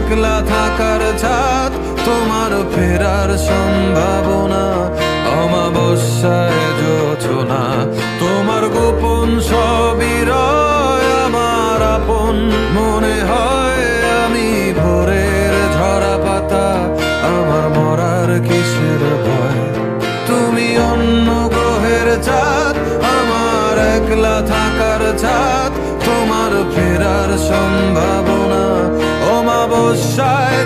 একলা থাকার ছাদ, তোমার ফেরার সম্ভাবনা। অমাবস্যায় জোছনা, তোমার গোপন সবই রয় আমার আপন। মনে হয় আমি ভোরের ঝরা পাতা, আমার মরার কিসের ভয়। তুমি অন্য গ্রহের চাঁদ, আমার একলা থাকার ছাদ, তোমার ফেরার সম্ভাবনা। অমাবস্যায়